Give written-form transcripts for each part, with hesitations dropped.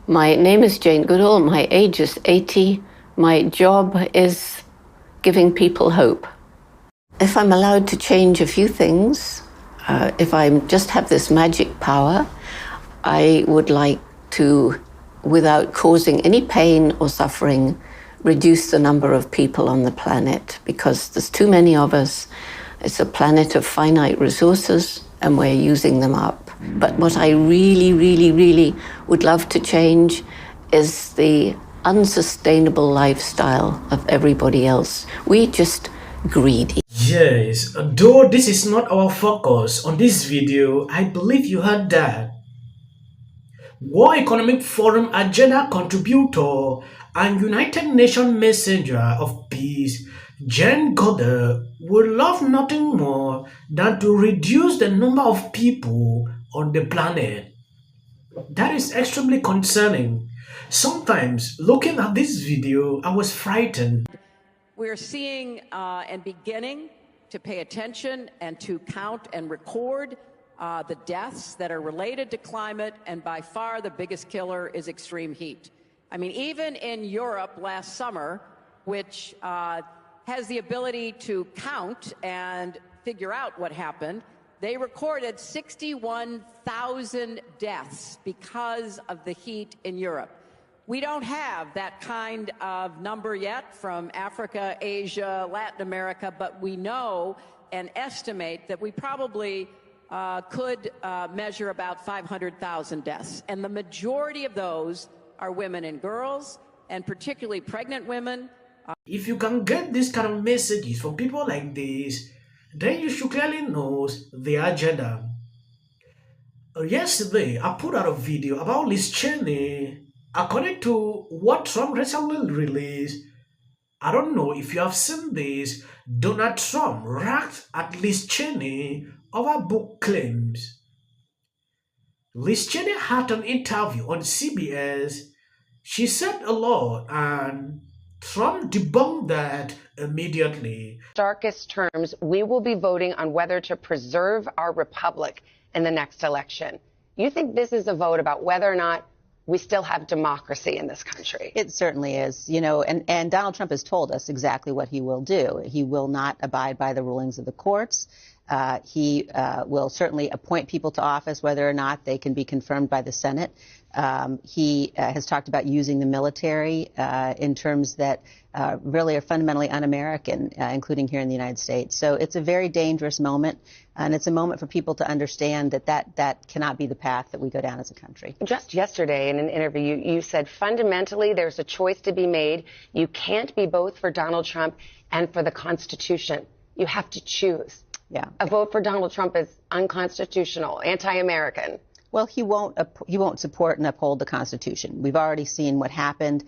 My name is Jane Goodall. My age is 80. My job is giving people hope. If I'm allowed to change a few things, if I just have this magic power, I would like to, without causing any pain or suffering, reduce the number of people on the planet, because there's too many of us. It's a planet of finite resources, and we're using them up. But what I really, really, really would love to change is the unsustainable lifestyle of everybody else. We're just greedy. Yes, though this is not our focus on this video, I believe you heard that. World Economic Forum agenda contributor and United Nations messenger of peace, Jane Goodall, would love nothing more than to reduce the number of people on the planet. That is extremely concerning. Sometimes, looking at this video, I was frightened. We're seeing and beginning to pay attention and to count and record the deaths that are related to climate, and by far the biggest killer is extreme heat. I mean, even in Europe last summer, which has the ability to count and figure out what happened, they recorded 61,000 deaths because of the heat in Europe. We don't have that kind of number yet from Africa, Asia, Latin America, but we know and estimate that we probably could measure about 500,000 deaths. And the majority of those are women and girls, and particularly pregnant women. If you can get this kind of messages from people like this, then you should clearly know the agenda. Yesterday, I put out a video about Liz Cheney. According to what Trump recently released, I don't know if you have seen this, Donald Trump racked at Liz Cheney over book claims. Liz Cheney had an interview on CBS. She said a lot, and Trump debunked that immediately. Darkest terms, we will be voting on whether to preserve our republic in the next election. You think this is a vote about whether or not we still have democracy in this country? It certainly is, and Donald Trump has told us exactly what he will do. He will not abide by the rulings of the courts. He will certainly appoint people to office, whether or not they can be confirmed by the Senate. He has talked about using the military in terms that really are fundamentally un-American, including here in the United States. So it's a very dangerous moment, and it's a moment for people to understand that cannot be the path that we go down as a country. Just yesterday in an interview, you said fundamentally there's a choice to be made. You can't be both for Donald Trump and for the Constitution. You have to choose. Yeah. A vote for Donald Trump is unconstitutional, anti-American. Well, he won't support and uphold the Constitution. We've already seen what happened.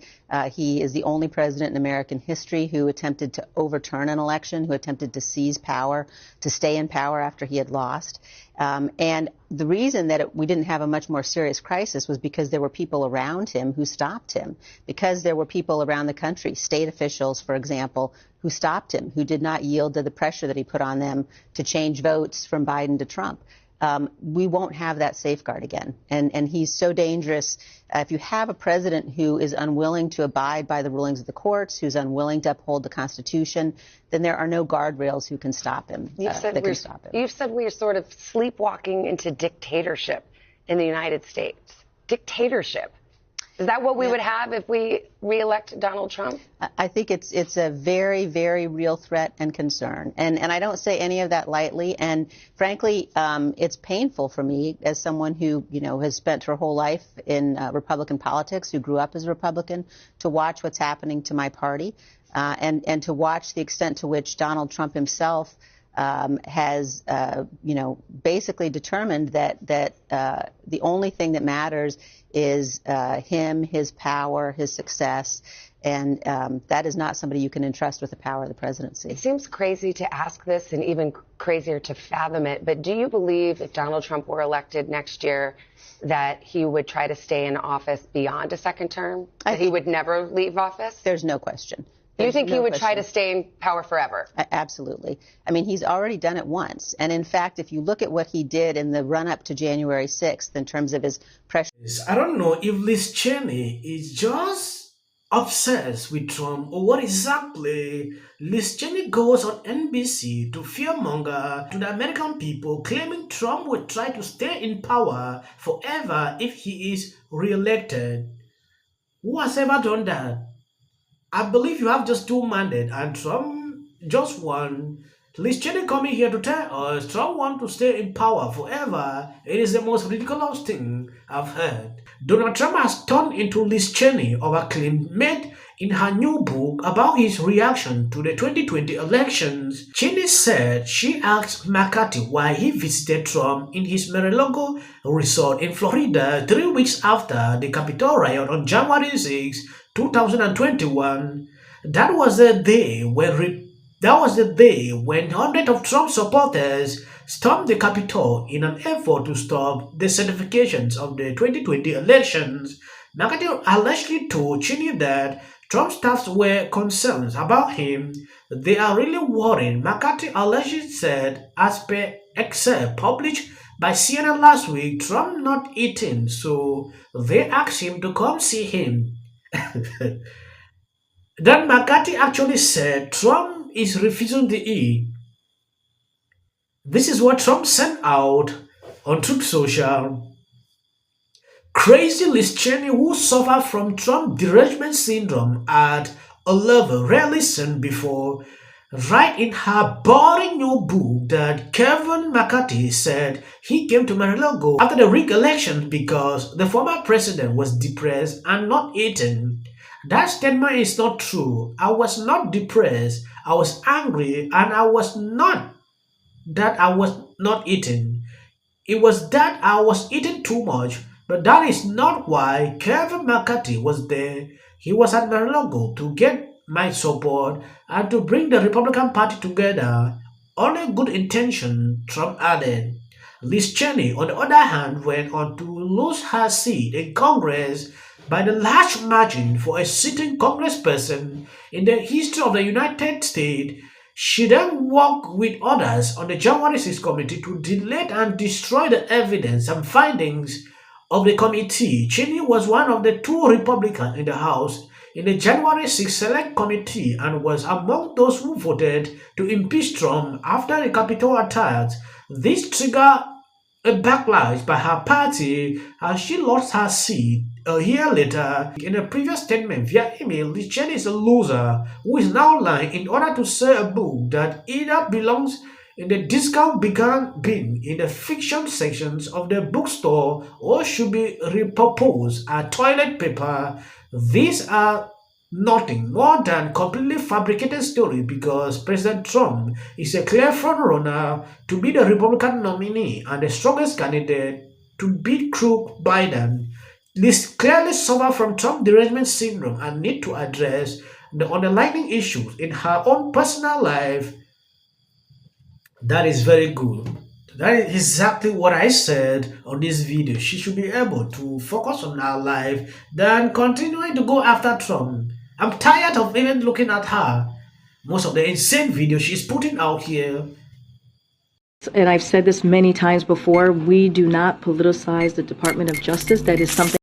He is the only president in American history who attempted to overturn an election, who attempted to seize power, to stay in power after he had lost. And the reason that we didn't have a much more serious crisis was because there were people around him who stopped him, because there were people around the country, state officials, for example, who stopped him, who did not yield to the pressure that he put on them to change votes from Biden to Trump. We won't have that safeguard again. And he's so dangerous. If you have a president who is unwilling to abide by the rulings of the courts, who's unwilling to uphold the Constitution, then there are no guardrails who can stop him. You've said we're sort of sleepwalking into dictatorship in the United States. Dictatorship. Is that what we would have if we reelect Donald Trump? I think it's a very, very real threat and concern. And I don't say any of that lightly. And frankly, it's painful for me as someone who, has spent her whole life in Republican politics, who grew up as a Republican, to watch what's happening to my party and to watch the extent to which Donald Trump himself has, basically determined that the only thing that matters is him, his power, his success, and that is not somebody you can entrust with the power of the presidency. It seems crazy to ask this and even crazier to fathom it, but do you believe if Donald Trump were elected next year that he would try to stay in office beyond a second term? That he would never leave office? There's no question. You think he No would try question. to stay in power forever? Absolutely. I mean, he's already done it once. And in fact, if you look at what he did in the run-up to January 6th in terms of his pressure. I don't know if Liz Cheney is just obsessed with Trump or what exactly. Liz Cheney goes on NBC to fearmonger to the American people, claiming Trump would try to stay in power forever if he is re-elected. Who has ever done that? I believe you have just two mandates and Trump just one. Liz Cheney coming here to tell us Trump wants to stay in power forever. It is the most ridiculous thing I've heard. Donald Trump has turned into Liz Cheney over claim made in her new book about his reaction to the 2020 elections. Cheney said she asked McCarthy why he visited Trump in his Mar-a-Lago resort in Florida 3 weeks after the Capitol riot on January 6, 2021. That was the day when hundreds of Trump supporters stormed the Capitol in an effort to stop the certifications of the 2020 elections. McCarthy allegedly told Cheney that Trump staffs were concerned about him. They are really worried, McCarthy allegedly said, as per excerpt published by CNN last week. Trump not eating, so they asked him to come see him. Then McCarthy actually said Trump is refusing to eat. This is what Trump sent out on Truth Social. Crazy Liz Cheney, who suffered from Trump derangement syndrome at a level rarely seen before, write in her boring new book that Kevin McCarthy said he came to Mar-a-Lago after the rigged election because the former president was depressed and not eating. That statement is not true. I was not depressed. I was angry, and I was not eating. It was that I was eating too much, but that is not why Kevin McCarthy was there. He was at Mar-a-Lago to get my support and to bring the Republican Party together. Only good intention, Trump added. Liz Cheney, on the other hand, went on to lose her seat in Congress by the large margin for a sitting congressperson in the history of the United States. She then worked with others on the January 6 committee to delete and destroy the evidence and findings of the committee. Cheney was one of the two Republicans in the House in the January 6 Select Committee and was among those who voted to impeach Trump after the Capitol attacks. This triggered a backlash by her party and she lost her seat a year later. In a previous statement via email, Liz Cheney is a loser who is now lying in order to sell a book that either belongs in the discount bin in the fiction sections of the bookstore or should be repurposed as toilet paper. These are nothing more than completely fabricated story because President Trump is a clear frontrunner to be the Republican nominee and the strongest candidate to beat crook Biden. Liz clearly suffers from Trump derangement syndrome and need to address the underlying issues in her own personal life. That is very good. That is exactly what I said on this video. She should be able to focus on her life than continuing to go after Trump. I'm tired of even looking at her. Most of the insane videos she's putting out here. And I've said this many times before, we do not politicize the Department of Justice. That is something